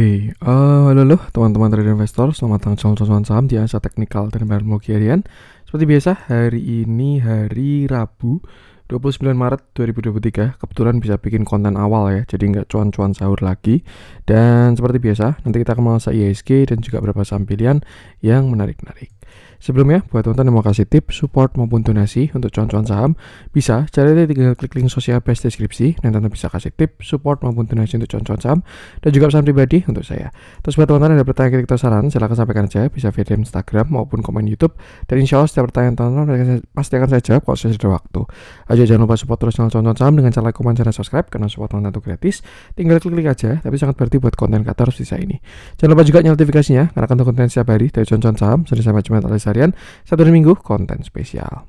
Halo teman-teman trader investor, selamat datang di channel saham di Asa Teknikal dan Teknologi Harian. Seperti biasa, hari ini hari Rabu 29 Maret 2023. Kebetulan bisa bikin konten awal ya, jadi nggak cuan-cuan sahur lagi. Dan seperti biasa, nanti kita akan mengulasai IHSG dan juga beberapa saham pilihan yang menarik-menarik. Sebelumnya, buat teman-teman yang mau kasih tips, support maupun donasi untuk cuan-cuan saham, bisa caranya tinggal klik link sosial base deskripsi dan teman-teman bisa kasih tips, support maupun donasi untuk cuan-cuan saham dan juga pesan pribadi untuk saya. Terus buat teman-teman yang ada pertanyaan atau saran, silahkan sampaikan aja, bisa via DM Instagram maupun komen YouTube. Dan insya Allah setiap pertanyaan teman-teman pasti akan saya jawab kalau saya sudah waktu. Aja jangan lupa support terus channel cuan-cuan saham dengan cara like, komen, dan subscribe karena support teman-teman itu gratis. Tinggal klik aja, tapi sangat berarti buat konten kata harus bisa ini. Jangan lupa juga nyalakan notifikasinya karena akan konten setiap hari dari cuan-cuan saham. Sudah sampai Jumat alias harian, satu hari minggu konten spesial.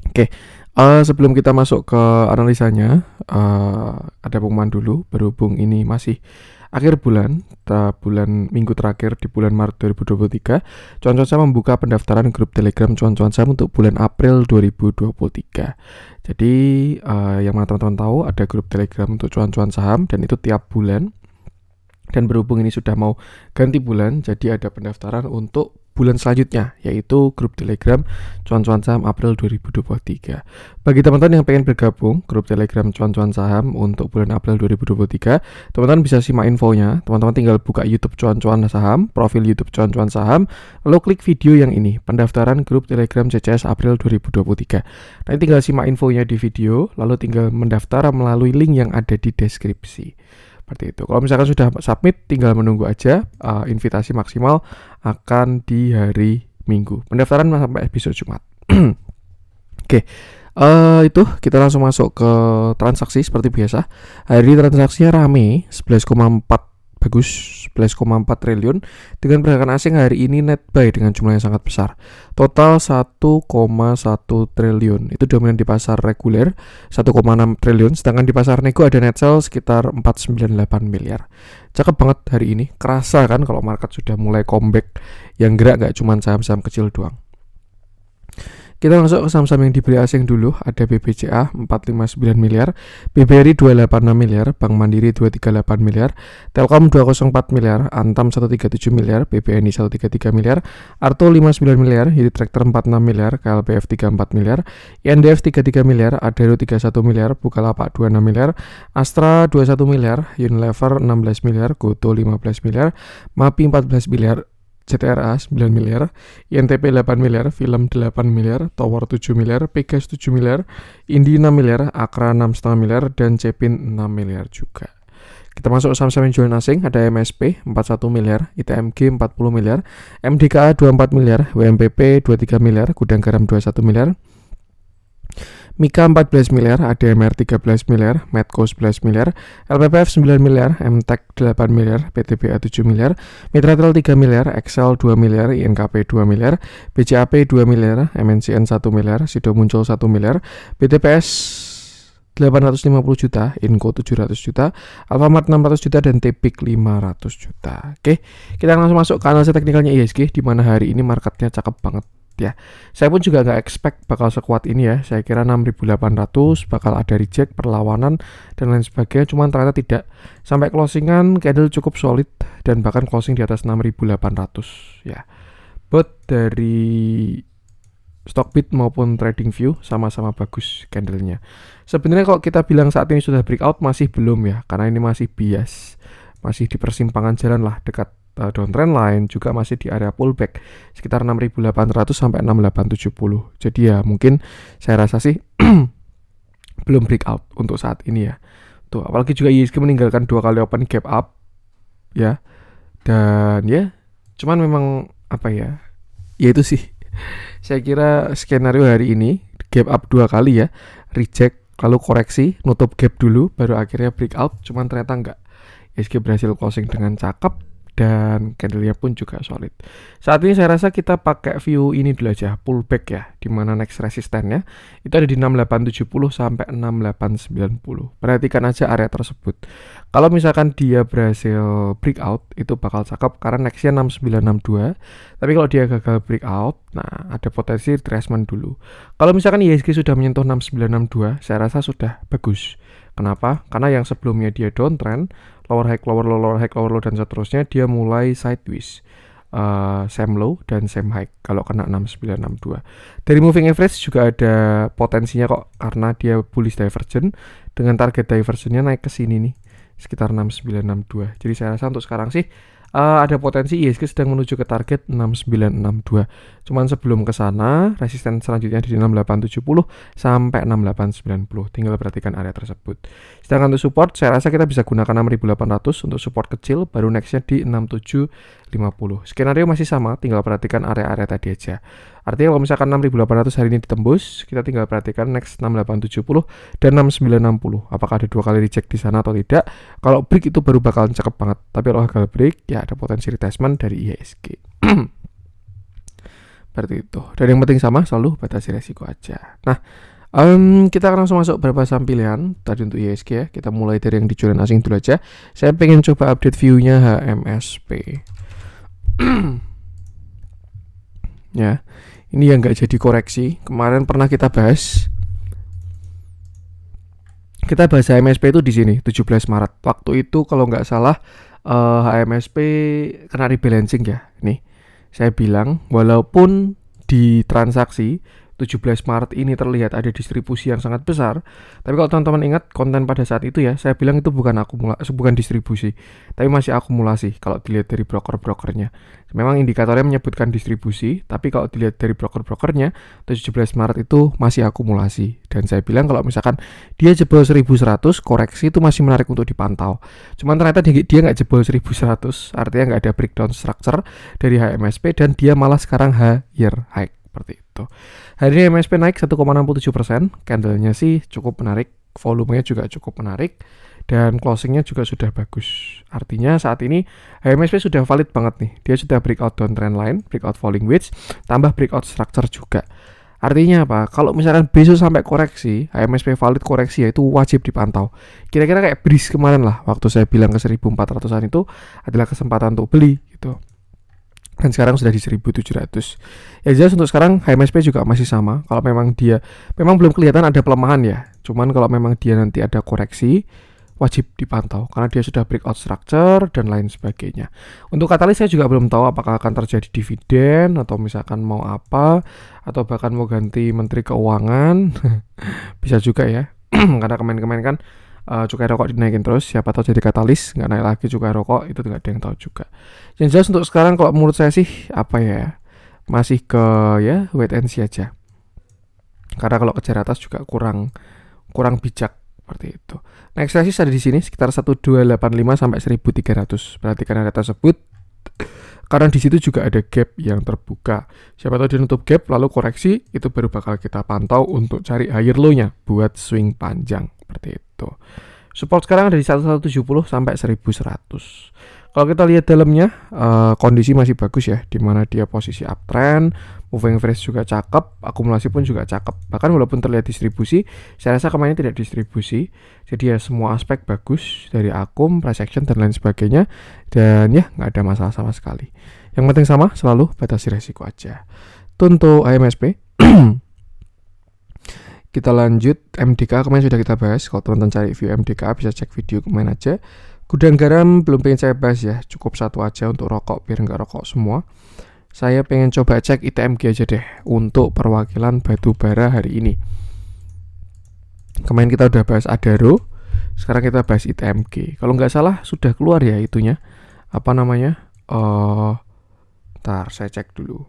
Oke. Sebelum kita masuk ke analisanya, ada pengumuman dulu berhubung ini masih akhir bulan, bulan minggu terakhir di bulan Maret 2023. Cuan-cuan saham membuka pendaftaran grup Telegram cuan-cuan saham untuk bulan April 2023. Jadi yang mana teman-teman tahu ada grup Telegram untuk cuan-cuan saham dan itu tiap bulan. Dan berhubung ini sudah mau ganti bulan, jadi ada pendaftaran untuk bulan selanjutnya, yaitu grup Telegram cuan-cuan saham April 2023. Bagi teman-teman yang pengen bergabung grup Telegram cuan-cuan saham untuk bulan April 2023, teman-teman bisa simak infonya. Teman-teman tinggal buka YouTube cuan-cuan saham, profil YouTube cuan-cuan saham, lalu klik video yang ini, pendaftaran grup Telegram CCS April 2023. Nanti tinggal simak infonya di video, lalu tinggal mendaftar melalui link yang ada di deskripsi. Seperti itu. Kalau misalkan sudah submit, tinggal menunggu aja. Invitasi maksimal akan di hari Minggu. Pendaftaran sampai episode Jumat. Oke. Itu kita langsung masuk ke transaksi seperti biasa. Hari ini transaksinya rame, 11,4 bagus, 11,4 triliun. Dengan pergerakan asing hari ini net buy dengan jumlah yang sangat besar. Total 1,1 triliun. Itu dominan di pasar reguler 1,6 triliun, sedangkan di pasar nego ada net sell sekitar 498 miliar. Cakep banget hari ini. Kerasa kan kalau market sudah mulai comeback, yang gerak gak cuma saham-saham kecil doang. Kita masuk ke saham-saham yang dibeli asing dulu. Ada BBCA 459 miliar, BBRI 286 miliar, Bank Mandiri 238 miliar, Telkom 204 miliar, Antam 137 miliar, BBNI 133 miliar, Arto 59 miliar, Unit Tractor 46 miliar, KLPF 34 miliar, INDF 33 miliar, Adero 31 miliar, Bukalapak 26 miliar, Astra 21 miliar, Unilever 16 miliar, Goto 15 miliar, MAPI 14 miliar, CTRA 9 miliar, INTP 8 miliar, Film 8 miliar, Tower 7 miliar, Pegas 7 miliar, Indi 6 miliar, Akra 6,5 miliar, dan Cepin 6 miliar juga. Kita masuk saham-saham yang jualan asing. Ada MSP 41 miliar, ITMG 40 miliar, MDKA 24 miliar, WMPP 23 miliar, Gudang Garam 21 miliar, Mika 14 miliar, ADMR 13 miliar, Medco 11 miliar, LPPF 9 miliar, MTEK 8 miliar, PTBA 7 miliar, Mitratel 3 miliar, Excel 2 miliar, INKP 2 miliar, BCAP 2 miliar, MNCN 1 miliar, Sido Muncul 1 miliar, BTPS 850 juta, Inco 700 juta, Alfamart 600 juta, dan Tepik 500 juta. Oke, kita langsung masuk ke analisa teknikalnya IHSG, di mana hari ini marketnya cakep banget. Ya, saya pun juga nggak expect bakal sekuat ini ya. Saya kira 6.800 bakal ada reject, perlawanan dan lain sebagainya. Cuman ternyata tidak. Sampai closingan candle cukup solid dan bahkan closing di atas 6.800 ya. But dari Stockbit maupun TradingView sama-sama bagus candlenya. Sebenarnya kalau kita bilang saat ini sudah breakout masih belum ya, karena ini masih bias, masih di persimpangan jalan lah dekat downtrend line, juga masih di area pullback sekitar 6.800 sampai 6.870. Jadi ya mungkin saya rasa sih belum breakout untuk saat ini ya. Tuh, apalagi juga IHSG meninggalkan 2 kali open gap up ya. Dan ya cuman memang apa ya? Ya itu sih. Saya kira skenario hari ini gap up 2 kali ya, reject lalu koreksi, nutup gap dulu baru akhirnya breakout, cuman ternyata enggak. IHSG berhasil closing dengan cakep dan candlenya pun juga solid. Saat ini saya rasa kita pakai view ini dulu aja, pullback ya, dimana next resistennya itu ada di 6870 sampai 6890. Perhatikan aja area tersebut. Kalau misalkan dia berhasil breakout, itu bakal cakep karena nextnya 6962. Tapi kalau dia gagal breakout, nah ada potensi retracement dulu. Kalau misalkan IHSG sudah menyentuh 6962, saya rasa sudah bagus. Kenapa? Karena yang sebelumnya dia downtrend, lower high, lower low, lower high, lower low dan seterusnya, dia mulai sideways, same low dan same high kalau kena 6962. Dari moving average juga ada potensinya kok, karena dia bullish divergent dengan target divergennya naik ke sini nih sekitar 6962. Jadi saya rasa untuk sekarang sih ada potensi IHSG sedang menuju ke target 6962. Cuman sebelum ke sana, resisten selanjutnya di 6870 sampai 6890. Tinggal perhatikan area tersebut. Sedangkan untuk support, saya rasa kita bisa gunakan 6800 untuk support kecil, baru nextnya di 6750. Skenario masih sama, tinggal perhatikan area-area tadi aja. Artinya kalau misalkan 6800 hari ini ditembus, kita tinggal perhatikan next 6870 dan 6960. Apakah ada 2 kali reject di sana atau tidak? Kalau break itu baru bakalan cakep banget. Tapi kalau gagal break, ya ada potensi retracement dari IHSG. Seperti itu. Dan yang penting sama, selalu batasi resiko aja. Nah, kita akan langsung masuk beberapa saham pilihan tadi untuk IHSG ya. Kita mulai dari yang dijualan asing dulu aja. Saya pengen coba update view-nya HMSP. Ya, ini yang nggak jadi koreksi. Kemarin pernah kita bahas. Kita bahas HMSP itu di sini 17 Maret. Waktu itu kalau nggak salah HMSP kena rebalancing ya. Nih, saya bilang walaupun di transaksi 17 Maret ini terlihat ada distribusi yang sangat besar, tapi kalau teman-teman ingat konten pada saat itu ya, saya bilang itu bukan distribusi, tapi masih akumulasi kalau dilihat dari broker-brokernya. Memang indikatornya menyebutkan distribusi, tapi kalau dilihat dari broker-brokernya 17 Maret itu masih akumulasi. Dan saya bilang kalau misalkan dia jebol 1100, koreksi itu masih menarik untuk dipantau. Cuman ternyata dia nggak jebol 1100, artinya nggak ada breakdown structure dari HMSP, dan dia malah sekarang higher high. Seperti itu. Hari ini MSP naik 1,67%, candlenya sih cukup menarik, volumenya juga cukup menarik, dan closingnya juga sudah bagus. Artinya saat ini HMSP sudah valid banget nih. Dia sudah breakout downtrend line, breakout falling wedge, tambah breakout structure juga. Artinya apa? Kalau misalkan besok sampai koreksi, HMSP valid koreksi, ya itu wajib dipantau. Kira-kira kayak breeze kemarin lah, waktu saya bilang ke 1400-an itu adalah kesempatan untuk beli gitu. Dan sekarang sudah di 1700. Ya jelas untuk sekarang HMSP juga masih sama. Kalau memang dia memang belum kelihatan ada pelemahan ya. Cuman kalau memang dia nanti ada koreksi, wajib dipantau karena dia sudah breakout structure dan lain sebagainya. Untuk katalis saya juga belum tahu apakah akan terjadi dividen atau misalkan mau apa, atau bahkan mau ganti menteri keuangan. Bisa juga ya. Karena kemarin-kemarin kan cukai rokok dinaikin terus, siapa tahu jadi katalis, nggak naik lagi cukai rokok, itu nggak ada yang tahu juga. Yang jelas untuk sekarang kalau menurut saya sih apa ya, masih ke ya wait and see aja, karena kalau kejar atas juga kurang bijak seperti itu. Next resist ada di sini sekitar 1285 sampai 1300. Perhatikan area tersebut karena di situ juga ada gap yang terbuka. Siapa tahu dia nutup gap lalu koreksi, itu baru bakal kita pantau untuk cari higher low-nya buat swing panjang seperti itu. Support sekarang ada di 1170 sampai 1100. Kalau kita lihat dalamnya, kondisi masih bagus ya, dimana dia posisi uptrend, moving average juga cakep, akumulasi pun juga cakep. Bahkan walaupun terlihat distribusi, saya rasa kemarin tidak distribusi. Jadi ya semua aspek bagus dari akum, price action dan lain sebagainya. Dan ya nggak ada masalah sama sekali. Yang penting sama, selalu batasi resiko aja. Itu untuk HMSP. Kita lanjut MDK, kemarin sudah kita bahas. Kalau teman-teman cari view MDK bisa cek video kemarin aja. Gudang garam belum pengen saya bahas ya, cukup satu aja untuk rokok biar nggak rokok semua. Saya pengen coba cek ITMG aja deh untuk perwakilan batu bara hari ini. Kemarin kita udah bahas Adaro, sekarang kita bahas ITMG. Kalau nggak salah sudah keluar ya itunya, apa namanya? Ntar saya cek dulu.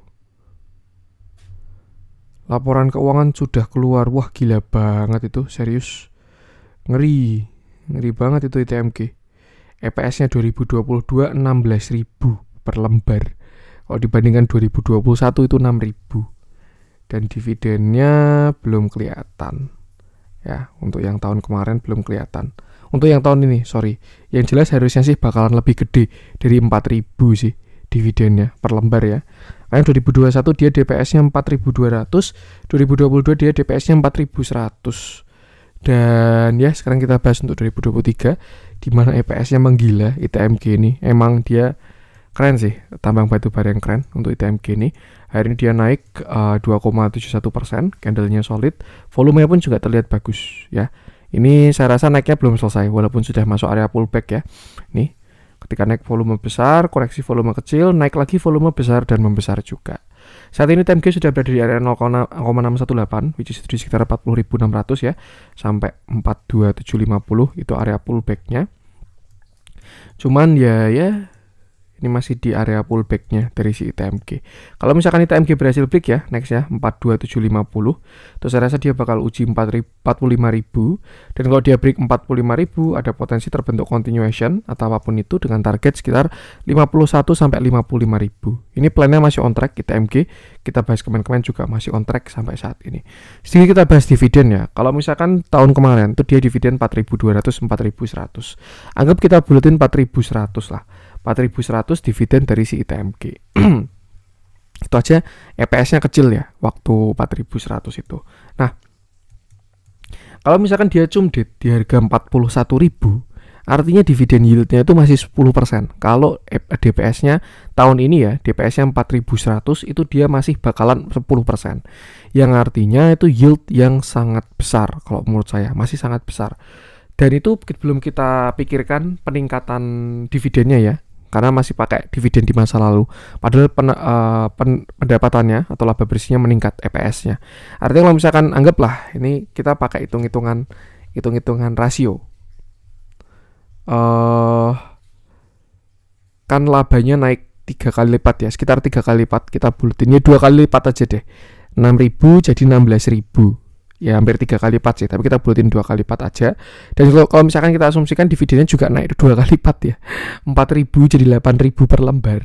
Laporan keuangan sudah keluar, wah gila banget itu, serius, ngeri banget itu ITMG. EPS-nya 2022 16.000 per lembar. Kalau dibandingkan 2021 itu 6.000. Dan dividennya belum kelihatan. Ya, untuk yang tahun kemarin belum kelihatan. Untuk yang tahun ini, sorry. Yang jelas harusnya sih bakalan lebih gede dari 4.000 sih dividennya per lembar ya. Karena 2021 dia DPS-nya 4.200, 2022 dia DPS-nya 4.100. Dan ya sekarang kita bahas untuk 2023, di mana EPS-nya menggila ITMG ini. Emang dia keren sih, tambang batu bara yang keren untuk ITMG ini. Hari ini dia naik 2,71%, candlenya solid, volumenya pun juga terlihat bagus ya. Ini saya rasa naiknya belum selesai walaupun sudah masuk area pullback ya. Nih, ketika naik volume besar, koreksi volume kecil, naik lagi volume besar dan membesar juga. Saat ini TMG sudah berada di area 0,618 which is di sekitar 40.600 ya, sampai 42750 itu area pullbacknya. Cuman ya ini masih di area pullbacknya dari si ITMG. Kalau misalkan ITMG berhasil break ya, next ya 42750, terus saya rasa dia bakal uji 45.000, dan kalau dia break 45.000 ada potensi terbentuk continuation atau apapun itu dengan target sekitar 51 sampai 55.000. Ini plannya masih on track ITMG. Kita bahas kemarin juga masih on track sampai saat ini. Sedikit kita bahas dividen ya. Kalau misalkan tahun kemarin tuh dia dividen 4.200 4.100. Anggap kita buletin 4.100 lah. 4.100 dividen dari si ITMG. Itu aja EPS-nya kecil ya waktu 4.100 itu. Nah, kalau misalkan dia cumdet di harga 41.000, artinya dividen yield-nya itu masih 10%. Kalau DPS-nya tahun ini ya, DPS-nya 4.100 itu dia masih bakalan 10%. Yang artinya itu yield yang sangat besar kalau menurut saya, masih sangat besar. Dan itu belum kita pikirkan peningkatan dividennya ya, karena masih pakai dividen di masa lalu. Padahal pendapatannya atau laba bersihnya meningkat EPS-nya. Artinya kalau misalkan anggaplah ini kita pakai hitung-hitungan rasio. Kan labanya naik 3 kali lipat ya, sekitar 3 kali lipat. Kita buletinnya 2 kali lipat aja deh. 6.000 jadi 16.000. Ya hampir 3 kali lipat sih, tapi kita buletin 2 kali lipat aja. Dan kalau misalkan kita asumsikan dividennya juga naik 2 kali lipat ya, 4.000 jadi 8.000 per lembar.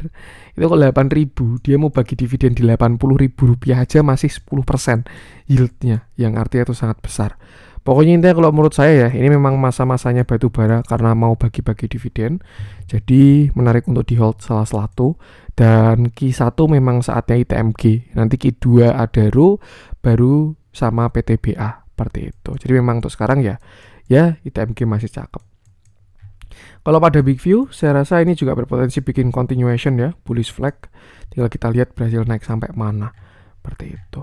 Itu kalau 8.000 dia mau bagi dividen di 80.000 rupiah aja masih 10% yieldnya, yang artinya itu sangat besar. Pokoknya intinya kalau menurut saya ya, ini memang masa-masanya batu bara karena mau bagi-bagi dividen. Jadi menarik untuk di hold salah satu. Dan Q1 memang saatnya ITMG, nanti Q2 Adaro, baru sama PTBA seperti itu. Jadi memang untuk sekarang ya ITMG masih cakep. Kalau pada big view, saya rasa ini juga berpotensi bikin continuation ya, bullish flag. Tinggal kita lihat berhasil naik sampai mana, seperti itu.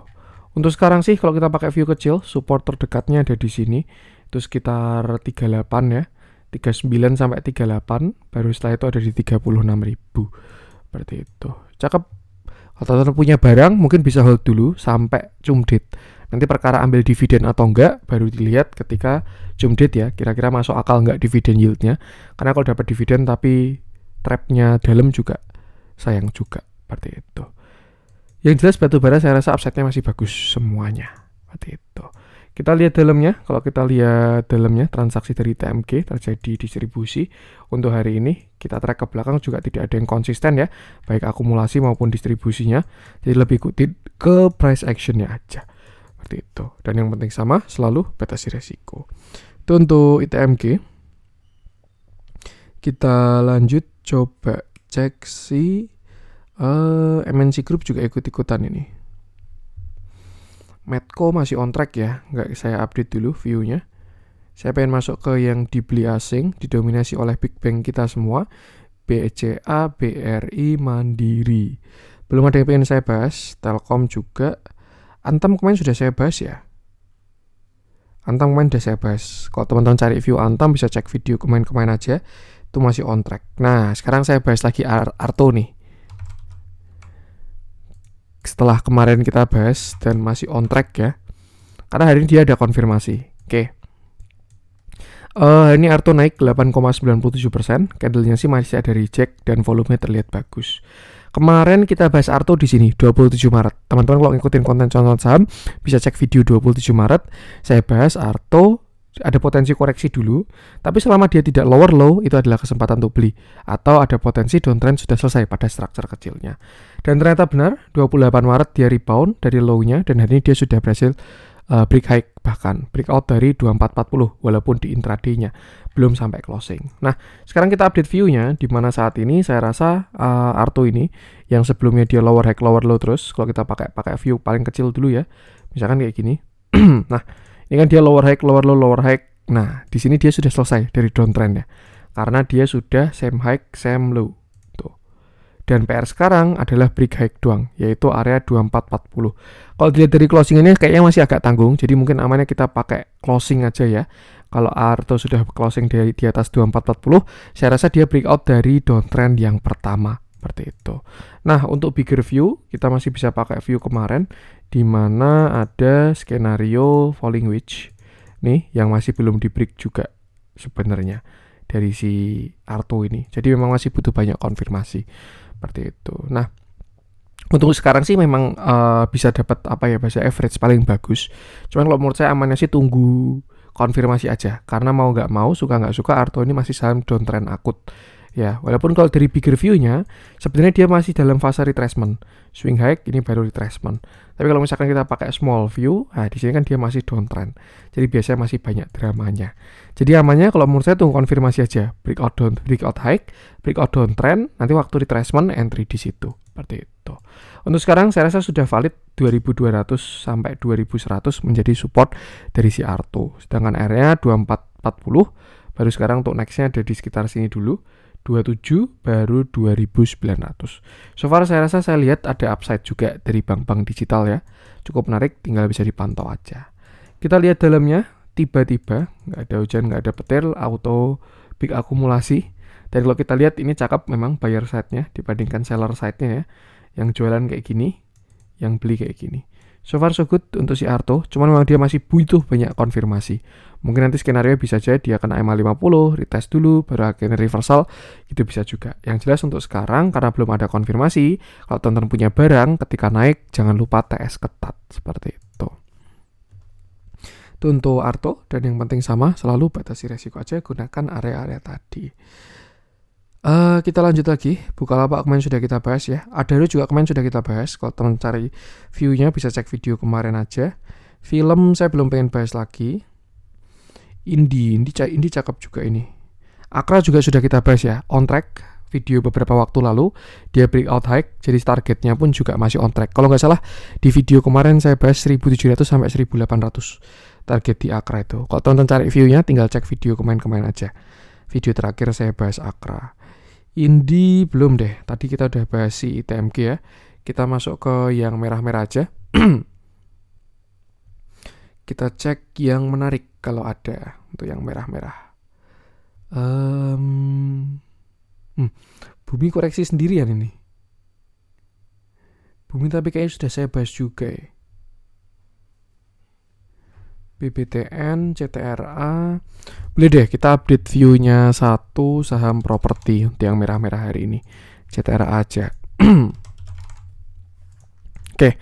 Untuk sekarang sih kalau kita pakai view kecil, support terdekatnya ada di sini, itu sekitar 38 ya, 39 sampai 38, baru setelah itu ada di 36.000, seperti itu. Cakep. Kalau teman-teman punya barang, mungkin bisa hold dulu sampai cumdet. Nanti perkara ambil dividen atau enggak baru dilihat ketika cumdet ya, kira-kira masuk akal enggak dividen yieldnya. Karena kalau dapat dividen tapi trapnya dalam juga sayang juga, seperti itu. Yang jelas batubara saya rasa upside-nya masih bagus semuanya, seperti itu. Kita lihat dalamnya. Kalau kita lihat dalamnya, transaksi dari TMG terjadi distribusi untuk hari ini. Kita track ke belakang juga tidak ada yang konsisten ya, baik akumulasi maupun distribusinya. Jadi lebih ikutin ke price action-nya aja, seperti itu. Dan yang penting sama, selalu batasi resiko. Itu untuk ITMG. Kita lanjut coba cek si MNC Group juga ikut-ikutan ini. Medco masih on track ya, nggak saya update dulu view-nya. Saya pengen masuk ke yang dibeli asing, didominasi oleh big bank kita semua, BCA, BRI, Mandiri. Belum ada yang pengen saya bahas, Telkom juga. Antam kemarin sudah saya bahas ya. Antam kemarin sudah saya bahas. Kalau teman-teman cari view Antam bisa cek video kemarin aja, itu masih on track. Nah, sekarang saya bahas lagi Arto nih. Setelah kemarin kita bahas dan masih on track ya, karena hari ini dia ada konfirmasi. Oke. Ini Arto naik 8,97%, candle-nya sih masih ada reject dan volumenya terlihat bagus. Kemarin kita bahas Arto di sini 27 Maret. Teman-teman kalau ngikutin konten contoh saham bisa cek video 27 Maret. Saya bahas Arto ada potensi koreksi dulu, tapi selama dia tidak lower low itu adalah kesempatan untuk beli, atau ada potensi downtrend sudah selesai pada struktur kecilnya. Dan ternyata benar, 28 Maret dia rebound dari low-nya dan hari ini dia sudah berhasil break high, bahkan breakout dari 2440 walaupun di intraday-nya belum sampai closing. Nah, sekarang kita update view-nya di mana saat ini saya rasa Arto ini yang sebelumnya dia lower high lower low terus, kalau kita pakai view paling kecil dulu ya. Misalkan kayak gini. Nah, ini kan dia lower high lower low lower high. Nah, di sini dia sudah selesai dari downtrend ya. Karena dia sudah same high same low. Dan PR sekarang adalah break high doang, yaitu area 2440. Kalau dilihat dari closingannya kayaknya masih agak tanggung, jadi mungkin amannya kita pakai closing aja ya. Kalau Arto sudah closing di atas 2440, saya rasa dia breakout dari downtrend yang pertama. Seperti itu. Nah, untuk bigger view, kita masih bisa pakai view kemarin, di mana ada skenario falling wedge. Nih, yang masih belum di break juga sebenarnya dari si Arto ini. Jadi memang masih butuh banyak konfirmasi. Seperti itu. Nah, untuk sekarang sih memang bisa dapat bahasa average paling bagus. Cuman kalau menurut saya amannya sih tunggu konfirmasi aja, karena mau nggak mau, suka nggak suka, Arto ini masih saham downtrend akut. Ya, walaupun kalau dari bigger view-nya sebenarnya dia masih dalam fase retracement. Swing high ini baru retracement. Tapi kalau misalkan kita pakai small view, nah di sini kan dia masih downtrend. Jadi biasanya masih banyak dramanya. Jadi amannya kalau menurut saya tunggu konfirmasi aja. Breakout high, breakout downtrend, nanti waktu retracement entry di situ. Seperti itu. Untuk sekarang saya rasa sudah valid 2200 sampai 2100 menjadi support dari si Arto. Sedangkan area 2440 baru sekarang untuk nextnya ada di sekitar sini dulu. 27 baru 2900. So far saya rasa saya lihat ada upside juga dari bank-bank digital ya. Cukup menarik, tinggal bisa dipantau aja. Kita lihat dalamnya, tiba-tiba nggak ada hujan, nggak ada petir, auto big akumulasi. Dan kalau kita lihat ini cakep memang buyer side-nya dibandingkan seller side-nya ya. Yang jualan kayak gini, yang beli kayak gini. So far so good untuk si Arto, cuman memang dia masih butuh banyak konfirmasi. Mungkin nanti skenario bisa aja dia kena MA50, retest dulu, baru akhirnya reversal, itu bisa juga. Yang jelas untuk sekarang, karena belum ada konfirmasi, kalau teman-teman punya barang, ketika naik, jangan lupa TS ketat, seperti itu. Itu untuk Arto, dan yang penting sama, selalu batasi resiko aja, gunakan area-area tadi. Kita lanjut lagi. Bukalapak kemarin sudah kita bahas ya. Adaro juga kemarin sudah kita bahas. Kalau teman cari view-nya bisa cek video kemarin aja. Film saya belum pengen bahas lagi. Indi cakep juga ini. Akra juga sudah kita bahas ya. On track video beberapa waktu lalu. Dia breakout high. Jadi targetnya pun juga masih on track. Kalau nggak salah di video kemarin saya bahas 1700 sampai 1800 target di Akra itu. Kalau teman-teman cari view-nya tinggal cek video kemarin aja. Video terakhir saya bahas Akra. Indi belum deh. Tadi kita udah bahas si ITMG ya. Kita masuk ke yang merah-merah aja. Kita cek yang menarik kalau ada untuk yang merah-merah. Bumi koreksi sendirian ini. Bumi tapi kayaknya sudah saya bahas juga ya. BBTN, CTRA. Boleh deh kita update view-nya satu saham properti untuk yang merah-merah hari ini. CTRA aja. Oke,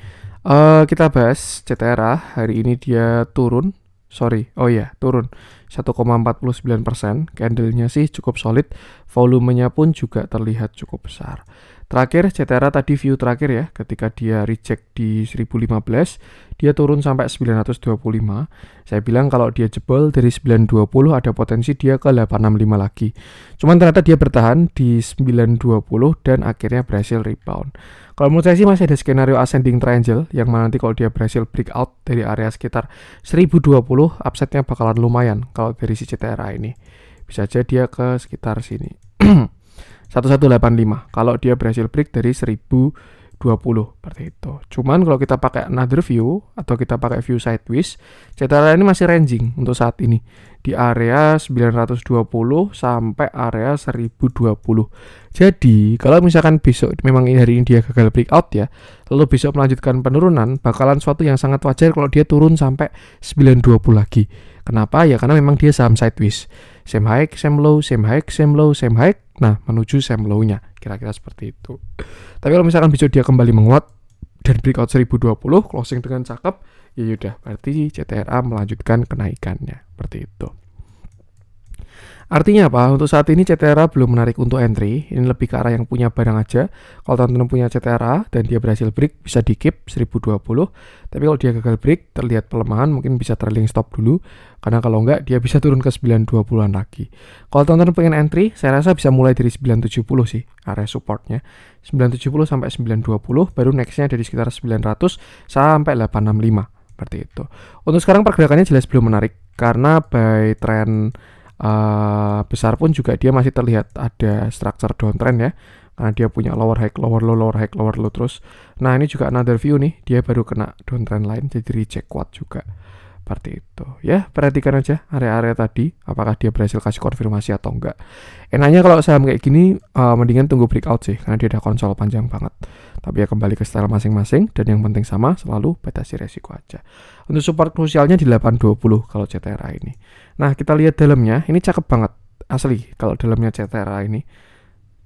kita bahas CTRA. Hari ini dia turun. Turun 1,49%. Candle-nya sih cukup solid. Volumenya pun juga terlihat cukup besar. Terakhir, CTRA tadi view terakhir ya, ketika dia reject di 1015, dia turun sampai 925. Saya bilang kalau dia jebol dari 920 ada potensi dia ke 865 lagi. Cuman ternyata dia bertahan di 920 dan akhirnya berhasil rebound. Kalau menurut saya sih masih ada skenario ascending triangle, yang mana nanti kalau dia berhasil breakout dari area sekitar 1020, upside-nya bakalan lumayan kalau dari si CTRA ini. Bisa aja dia ke sekitar sini. 1185 kalau dia berhasil break dari 1020 seperti itu. Cuman kalau kita pakai another view atau kita pakai view sideways, CTRA ini masih ranging untuk saat ini di area 920 sampai area 1020. Jadi kalau misalkan besok memang hari ini dia gagal breakout ya, lalu besok melanjutkan penurunan, bakalan suatu yang sangat wajar kalau dia turun sampai 920 lagi. Kenapa? Ya karena memang dia saham sideways. Same high, same low, same high, same low, same high. Nah, menuju same low-nya. Kira-kira seperti itu. Tapi kalau misalkan besok dia kembali menguat dan breakout 1020, closing dengan cakep, ya udah berarti CTRA melanjutkan kenaikannya. Seperti itu. Artinya apa? Untuk saat ini CTRA belum menarik untuk entry. Ini lebih ke arah yang punya barang aja. Kalau teman-teman punya CTRA dan dia berhasil break, bisa di keep 1020. Tapi kalau dia gagal break, terlihat pelemahan, mungkin bisa trailing stop dulu. Karena kalau enggak, dia bisa turun ke 920-an lagi. Kalau teman-teman pengen entry, saya rasa bisa mulai dari 970 sih, area supportnya. 970 sampai 920, baru nextnya dari sekitar 900 sampai 865. Seperti itu. Untuk sekarang pergerakannya jelas belum menarik. Karena by trend besar pun juga dia masih terlihat ada structure downtrend ya, karena dia punya lower high, lower low, lower high, lower low terus. Nah ini juga another view nih, dia baru kena downtrend lain jadi reject kuat juga. Seperti itu. Ya, perhatikan aja area-area tadi, apakah dia berhasil kasih konfirmasi atau enggak. Enaknya kalau saham kayak gini, mendingan tunggu breakout sih, karena dia ada konsol panjang banget. Tapi ya kembali ke style masing-masing, dan yang penting sama, selalu batasi resiko aja. Untuk support krusialnya di 820 kalau CTRA ini. Nah, kita lihat dalamnya, ini cakep banget. Asli, kalau dalamnya CTRA ini.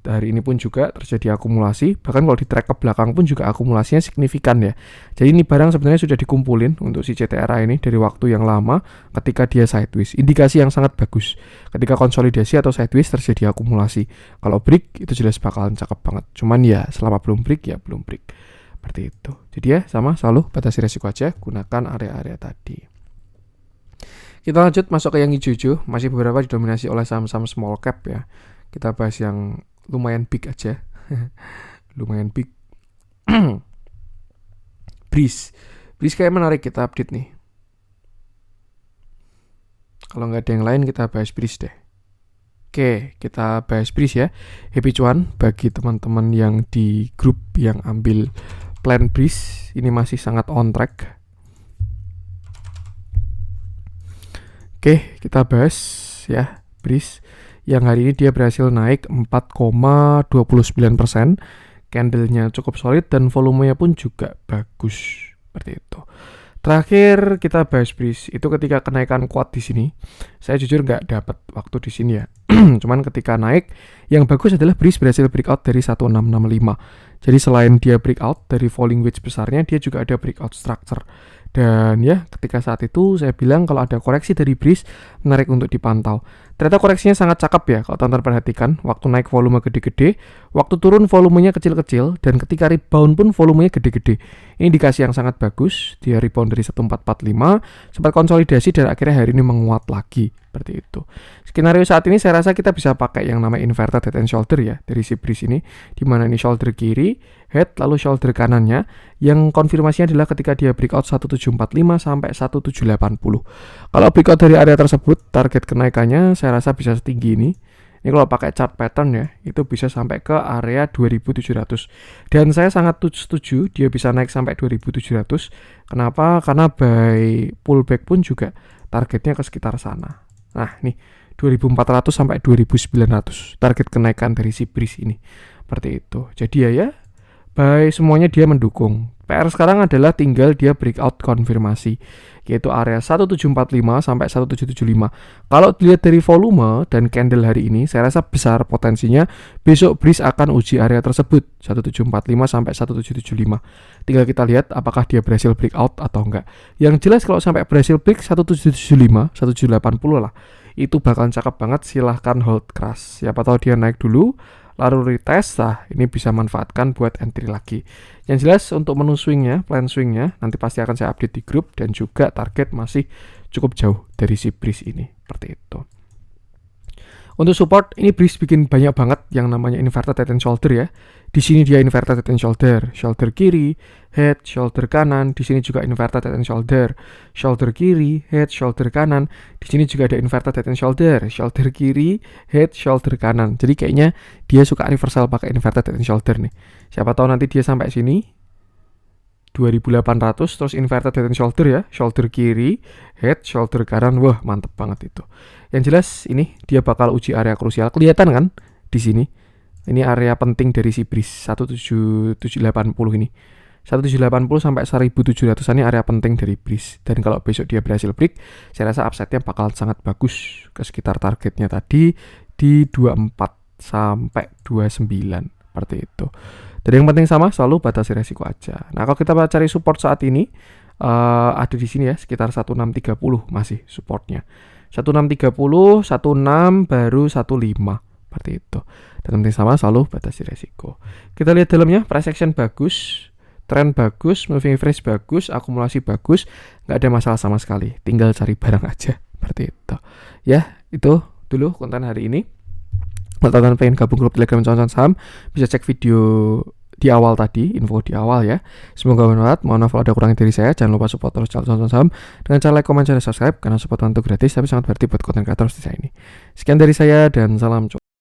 Hari ini pun juga terjadi akumulasi, bahkan kalau di track ke belakang pun juga akumulasinya signifikan ya. Jadi ini barang sebenarnya sudah dikumpulin untuk si CTRA ini dari waktu yang lama ketika dia sideways. Indikasi yang sangat bagus. Ketika konsolidasi atau sideways terjadi akumulasi. Kalau break itu jelas bakalan cakep banget. Cuman ya selama belum break ya belum break. Seperti itu. Jadi ya sama selalu batasi resiko aja, gunakan area-area tadi. Kita lanjut masuk ke yang hijau-hijau, masih beberapa didominasi oleh saham-saham small cap ya. Kita bahas yang lumayan big aja. Lumayan big. Breeze kayak menarik, kita update nih. Kalau nggak ada yang lain kita bahas Breeze deh. Oke, kita bahas Breeze ya. Happy cuan bagi teman-teman yang di grup yang ambil plan Breeze. Ini masih sangat on track. Oke, kita bahas ya Breeze. Yang hari ini dia berhasil naik 4,29%. Candlenya cukup solid dan volumenya pun juga bagus. Seperti itu. Terakhir kita bahas Breeze. Itu ketika kenaikan kuat di sini. Saya jujur nggak dapat waktu di sini ya. Cuman ketika naik, yang bagus adalah Breeze berhasil breakout dari 1665. Jadi selain dia breakout dari falling wedge besarnya, dia juga ada breakout structure. Dan ya, ketika saat itu saya bilang kalau ada koreksi dari Breeze, menarik untuk dipantau. Ternyata koreksinya sangat cakep ya, kalau teman-teman perhatikan. Waktu naik volume gede-gede, waktu turun volumenya kecil-kecil, dan ketika rebound pun volumenya gede-gede. Ini indikasi yang sangat bagus, dia rebound dari 1445, sempat konsolidasi dan akhirnya hari ini menguat lagi. Seperti itu. Skenario saat ini saya rasa kita bisa pakai yang namanya inverted head and shoulder ya, dari si Breeze ini, dimana ini shoulder kiri, head, lalu shoulder kanannya, yang konfirmasinya adalah ketika dia breakout 1745 sampai 1780. Kalau breakout dari area tersebut, target kenaikannya saya rasa bisa setinggi ini. Ini kalau pakai chart pattern ya, itu bisa sampai ke area 2700. Dan saya sangat setuju dia bisa naik sampai 2700. Kenapa? Karena by pullback pun juga targetnya ke sekitar sana. Nah, nih 2400 sampai 2900 target kenaikan dari si Breeze ini. Seperti itu. Jadi ya, by semuanya dia mendukung. PR sekarang adalah tinggal dia breakout konfirmasi, yaitu area 1745 sampai 1775. Kalau dilihat dari volume dan candle hari ini, saya rasa besar potensinya besok Breeze akan uji area tersebut 1745 sampai 1775. Tinggal kita lihat apakah dia berhasil breakout atau enggak. Yang jelas kalau sampai berhasil break 1775, 1780 lah, itu bakalan cakep banget. Silahkan hold crush. Siapa tahu dia naik dulu, lalu retest, ini bisa manfaatkan buat entry lagi. Yang jelas untuk menu swingnya, plan swingnya, nanti pasti akan saya update di grup, dan juga target masih cukup jauh dari si Breeze ini. Seperti itu. Untuk support, ini Breeze bikin banyak banget yang namanya inverted head and shoulder ya. Di sini dia inverted head and shoulder, shoulder kiri, head, shoulder kanan. Di sini juga inverted head and shoulder, shoulder kiri, head, shoulder kanan. Di sini juga ada inverted head and shoulder, shoulder kiri, head, shoulder kanan. Jadi kayaknya dia suka reversal pakai inverted head and shoulder nih. Siapa tahu nanti dia sampai sini 2800 terus inverted head and shoulder ya, shoulder kiri, head, shoulder kanan. Wah, mantep banget itu. Yang jelas ini dia bakal uji area krusial. Kelihatan kan di sini? Ini area penting dari si Breeze 17780 ini. 1780 sampai 1700 ini area penting dari Breeze. Dan kalau besok dia berhasil break, saya rasa upside-nya bakal sangat bagus ke sekitar targetnya tadi di 24 sampai 29 seperti itu. Dan yang penting sama, selalu batasi resiko aja. Nah, kalau kita cari support saat ini, ada di sini ya, sekitar 1630 masih supportnya. 1630, 16 baru 15 seperti itu. Dan penting sama, selalu batasi resiko. Kita lihat dalamnya, price action bagus, trend bagus, moving average bagus, akumulasi bagus, nggak ada masalah sama sekali. Tinggal cari barang aja, seperti itu. Ya, itu dulu konten hari ini. Kalau teman-teman pengen gabung grup Telegram Cuan Saham, bisa cek video di awal tadi, info di awal ya. Semoga bermanfaat. Mohon maaf kalau ada kurangnya dari saya. Jangan lupa support terus channel Cuan Saham dengan cara like, comment, dan subscribe, karena support itu gratis tapi sangat berarti buat konten kreator seperti saya ini. Sekian dari saya dan salam cuan.